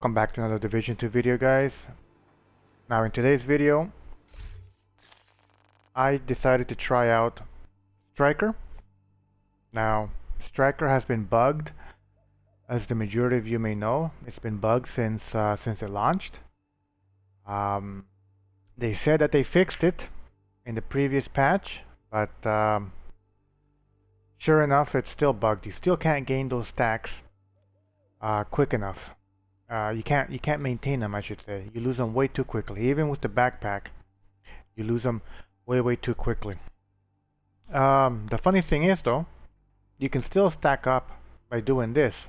Welcome back to another Division 2 video, guys. Now in today's video I decided to try out Striker. Now Striker has been bugged, as the majority of you may know. It's been bugged since it launched. They said that they fixed it in the previous patch, but sure enough, it's still bugged. You still can't gain those stacks quick enough. You can't maintain them, I should say. You lose them way too quickly. Even with the backpack, you lose them way too quickly. The funny thing is, though, you can still stack up by doing this.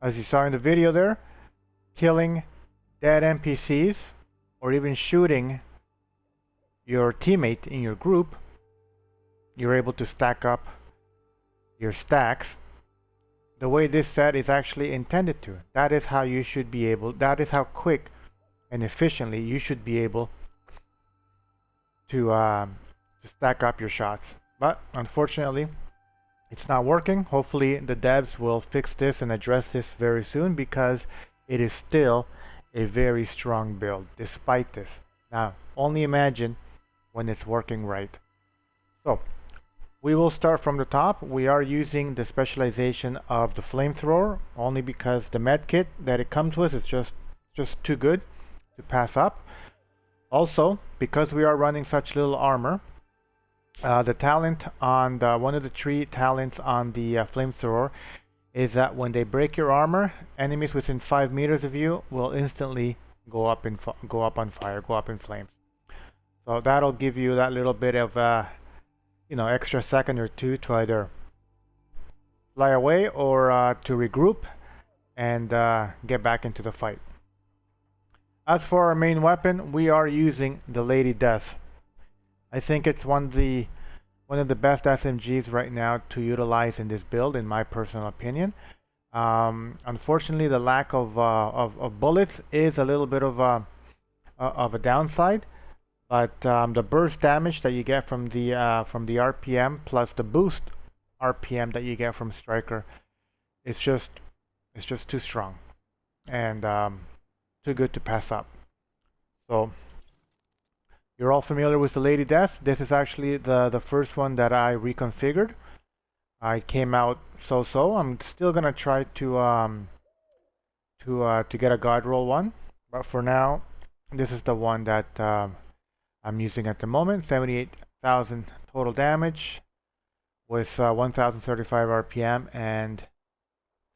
As you saw in the video there, killing dead NPCs or even shooting your teammate in your group, you're able to stack up your stacks the way this set is actually intended to. That is how you should be able, that is how quick and efficiently you should be able to stack up your shots. But unfortunately, it's not working. Hopefully the devs will fix this and address this very soon, because it is still a very strong build despite this. Now only imagine when it's working right. So we will start from the top. We are using the specialization of the flamethrower only because the med kit that it comes with is just too good to pass up. Also, because we are running such little armor, the talent on one of the 3 talents on the flamethrower is that when they break your armor, enemies within 5 meters of you will instantly go up in fire, go up in flames. So that'll give you that little bit of extra second or two to either fly away or to regroup and get back into the fight. As for our main weapon, we are using the Lady Death. I think it's one of the best SMGs right now to utilize in this build, in my personal opinion. Unfortunately, the lack of bullets is a little bit of a downside, but the burst damage that you get from the RPM plus the boost RPM that you get from Striker is just too strong and too good to pass up. So you're all familiar with the Lady Death. This is actually the first one that I reconfigured. It came out so-so. I'm still gonna try to get a god roll one, but for now, this is the one that I'm using at the moment. 78,000 total damage with 1,035 RPM and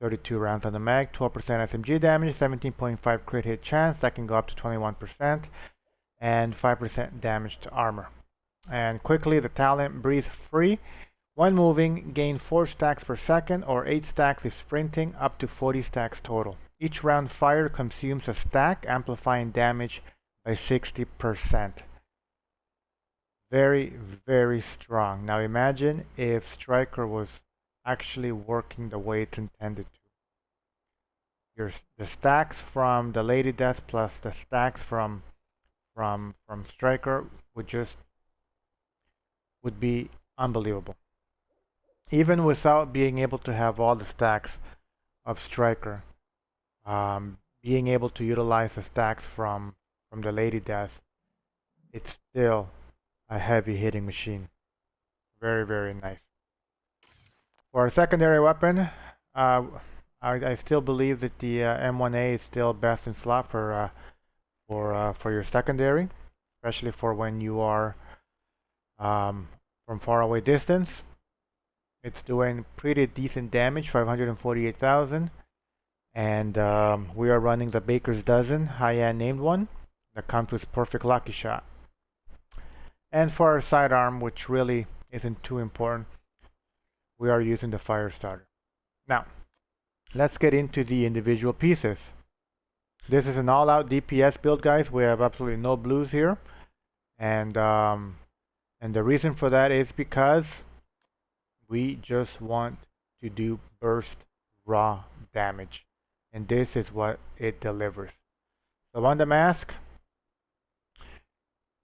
32 rounds on the mag. 12% SMG damage, 17.5 crit hit chance. That can go up to 21%. And 5% damage to armor. And quickly, the talent Breathe Free. When moving, gain 4 stacks per second or 8 stacks if sprinting, up to 40 stacks total. Each round fired consumes a stack, amplifying damage by 60%. Very strong. Now imagine if Striker was actually working the way it's intended to. The stacks from the Lady Death plus the stacks from Striker would be unbelievable. Even without being able to have all the stacks of Striker, being able to utilize the stacks from the Lady Death, it's still a heavy hitting machine. Very nice. For our secondary weapon, I still believe that the M1A is still best in slot for your secondary, especially for when you are from far away distance. It's doing pretty decent damage, 548,000, and we are running the Baker's Dozen high-end named one that comes with perfect lucky shot. And for our sidearm, which really isn't too important, we are using the fire starter. Now let's get into the individual pieces. This is an all-out DPS build, guys. We have absolutely no blues here, and And the reason for that is because we just want to do burst raw damage. And this is what it delivers. So on the mask,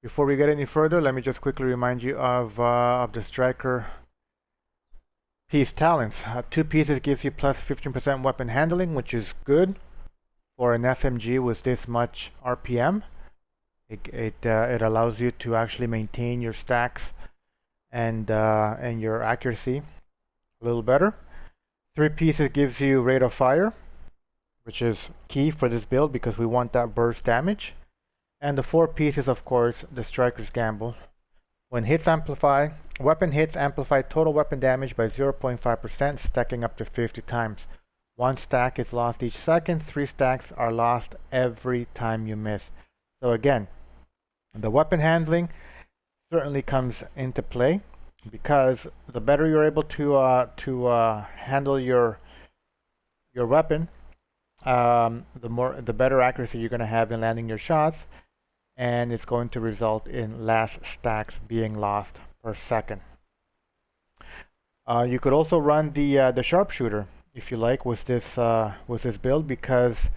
before we get any further, let me just quickly remind you of the striker piece talents. 2 pieces gives you plus 15% weapon handling, which is good for an SMG with this much RPM. It allows you to actually maintain your stacks and your accuracy a little better. 3 pieces gives you rate of fire, which is key for this build because we want that burst damage. And the 4 pieces, of course, the Striker's Gamble. When hits amplify, weapon hits amplify total weapon damage by 0.5%, stacking up to 50 times. 1 stack is lost each second, 3 stacks are lost every time you miss. So again, the weapon handling certainly comes into play because the better you're able to handle your weapon, the better accuracy you're going to have in landing your shots, and it's going to result in less stacks being lost per second. You could also run the sharpshooter if you like with this build, because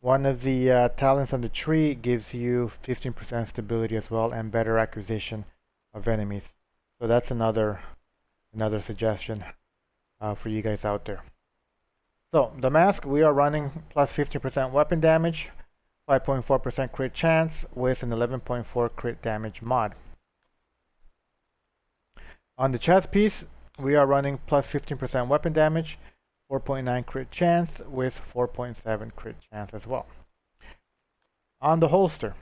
one of the talents on the tree gives you 15% stability as well and better acquisition of enemies. So that's another suggestion for you guys out there. So the mask, we are running plus 15% weapon damage, 5.4% crit chance with an 11.4 crit damage mod. On the chest piece, we are running plus 15% weapon damage, 4.9 crit chance with 4.7 crit chance as well. On the holster,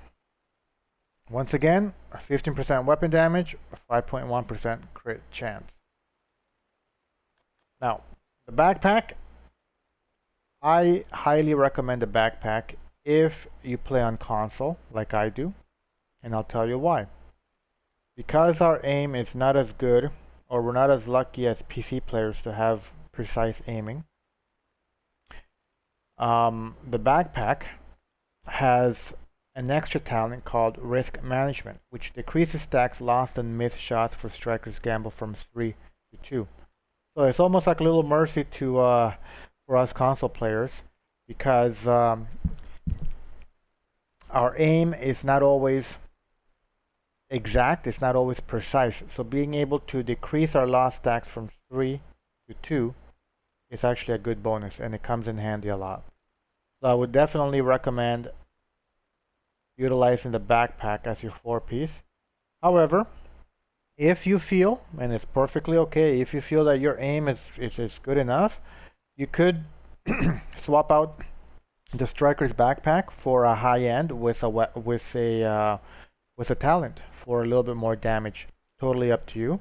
once again, 15% weapon damage, 5.1% crit chance. Now, the backpack, I highly recommend the backpack if you play on console like I do, and I'll tell you why. Because our aim is not as good, or we're not as lucky as PC players to have precise aiming, the backpack has an extra talent called Risk Management, which decreases stacks lost and missed shots for Striker's Gamble from 3 to 2. So it's almost like a little mercy to for us console players, because our aim is not always exact, it's not always precise. So being able to decrease our lost stacks from 3 to 2 is actually a good bonus, and it comes in handy a lot. So I would definitely recommend utilizing the backpack as your 4-piece. However, if you feel, and it's perfectly okay, if you feel that your aim is good enough, you could swap out the Striker's backpack for a high end with a talent for a little bit more damage. Totally up to you.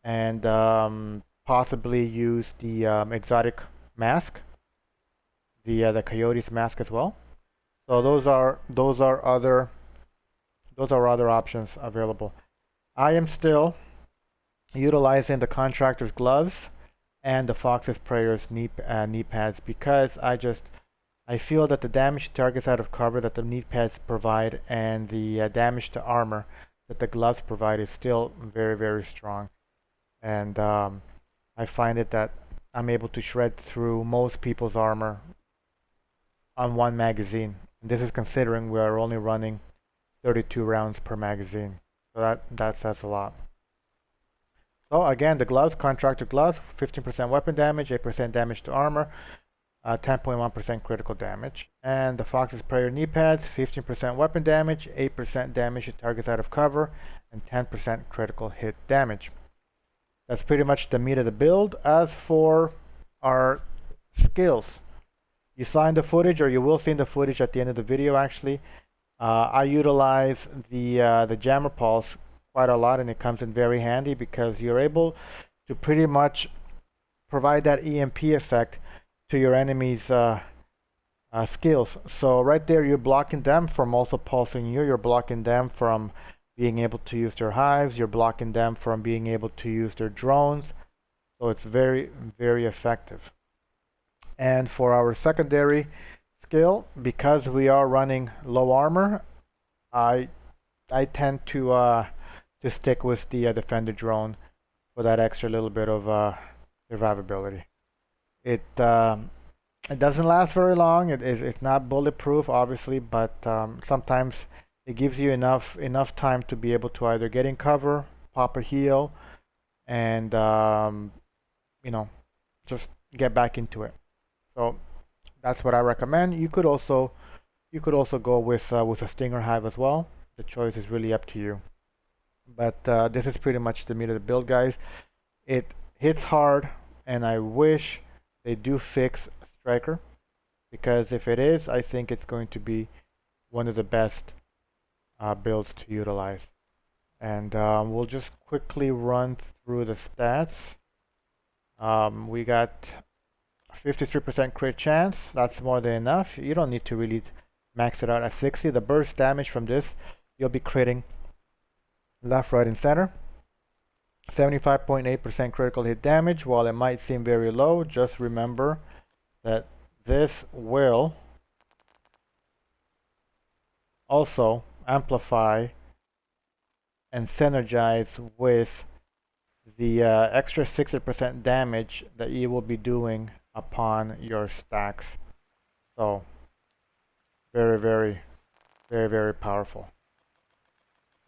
And possibly use the exotic mask, the Coyote's mask as well. So those are other options available. I am still utilizing the Contractor's gloves and the Fox's Prayer's knee pads, because I feel that the damage to targets out of cover that the knee pads provide and the damage to armor that the gloves provide is still very, very strong. And I find it that I'm able to shred through most people's armor on one magazine. And this is considering we are only running 32 rounds per magazine. So that says a lot. So again, the gloves, Contractor gloves, 15% weapon damage, 8% damage to armor, 10.1% critical damage. And the Fox's Prayer knee pads, 15% weapon damage, 8% damage to targets out of cover, and 10% critical hit damage. That's pretty much the meat of the build. As for our skills, you saw in the footage, or you will see in the footage at the end of the video actually, I utilize the Jammer Pulse quite a lot, and it comes in very handy because you're able to pretty much provide that EMP effect to your enemy's skills. So right there, you're blocking them from also pulsing you. You're blocking them from being able to use their hives. You're blocking them from being able to use their drones. So it's very, very effective. And for our secondary skill, because we are running low armor, I tend to to stick with the Defender drone for that extra little bit of survivability. It doesn't last very long. It's not bulletproof, obviously, but sometimes it gives you enough time to be able to either get in cover, pop a heal, and you know, just get back into it. So that's what I recommend. You could also go with a Stinger Hive as well. The choice is really up to you. But this is pretty much the meat of the build, guys. It hits hard, and I wish they do fix Striker, because if it is, I think it's going to be one of the best builds to utilize. And we'll just quickly run through the stats. We got 53% crit chance. That's more than enough. You don't need to really max it out at 60. The burst damage from this, you'll be critting left, right, and center. 75.8% critical hit damage. While it might seem very low, just remember that this will also amplify and synergize with the extra 60% damage that you will be doing upon your stacks. So very, very, very, very powerful.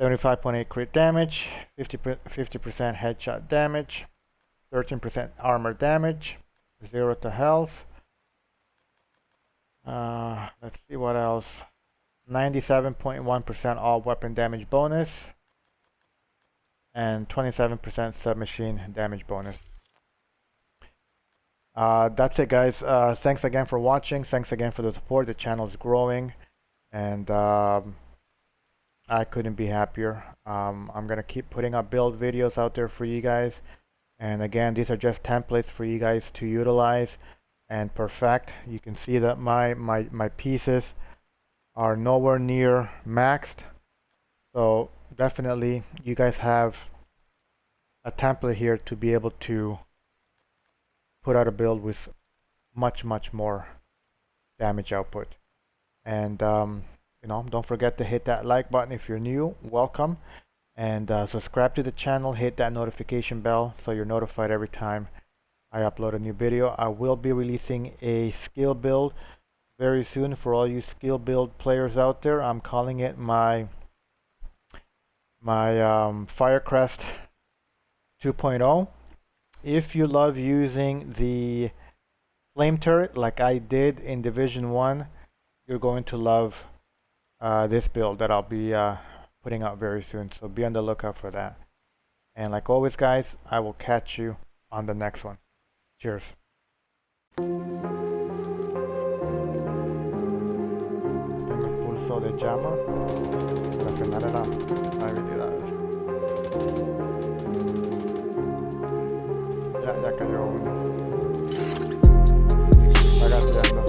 75.8 crit damage, 50% headshot damage, 13% armor damage, 0 to health. Let's see what else. 97.1% all weapon damage bonus, and 27% submachine damage bonus. That's it, guys. Thanks again for watching. Thanks again for the support. The channel is growing, and I couldn't be happier. I'm gonna keep putting up build videos out there for you guys. And again, these are just templates for you guys to utilize and perfect. You can see that my pieces are nowhere near maxed. So definitely you guys have a template here to be able to put out a build with much more damage output. And you know, don't forget to hit that like button if you're new. Welcome. And subscribe to the channel, hit that notification bell so you're notified every time I upload a new video. I will be releasing a skill build very soon for all you skill build players out there. I'm calling it my Firecrest 2.0. If you love using the flame turret like I did in Division 1, you're going to love this build that I'll be putting out very soon. So be on the lookout for that. And like always, guys, I will catch you on the next one. Cheers. Tengo el pulso de llama para frenar la habilidad. Ya cayó uno. Está gaseando.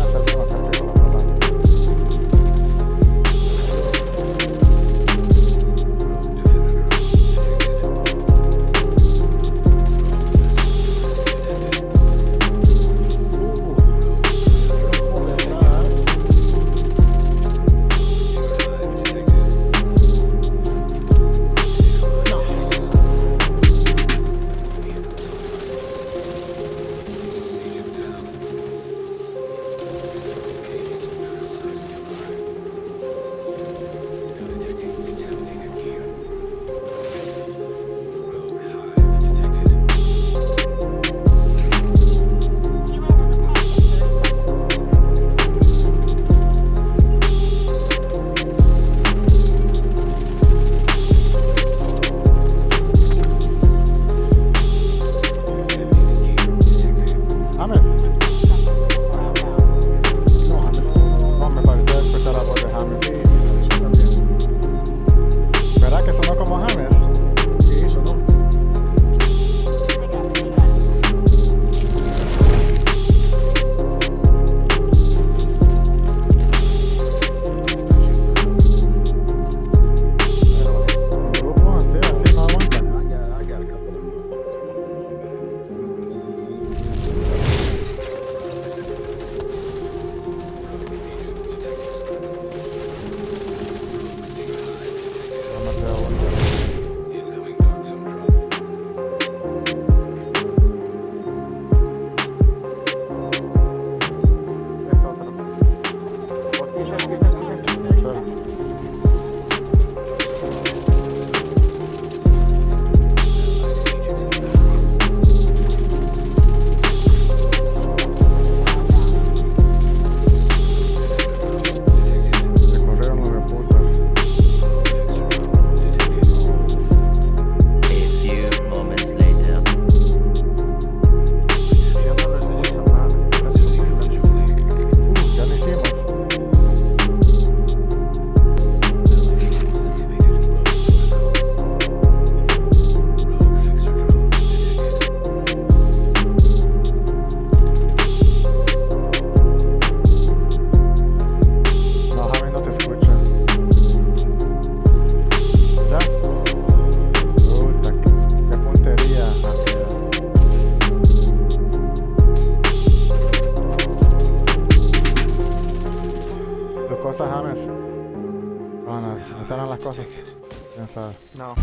Salió bastante con la palabra. cosas, James. Bueno, esas eran las cosas. ¿Quién sabe? No.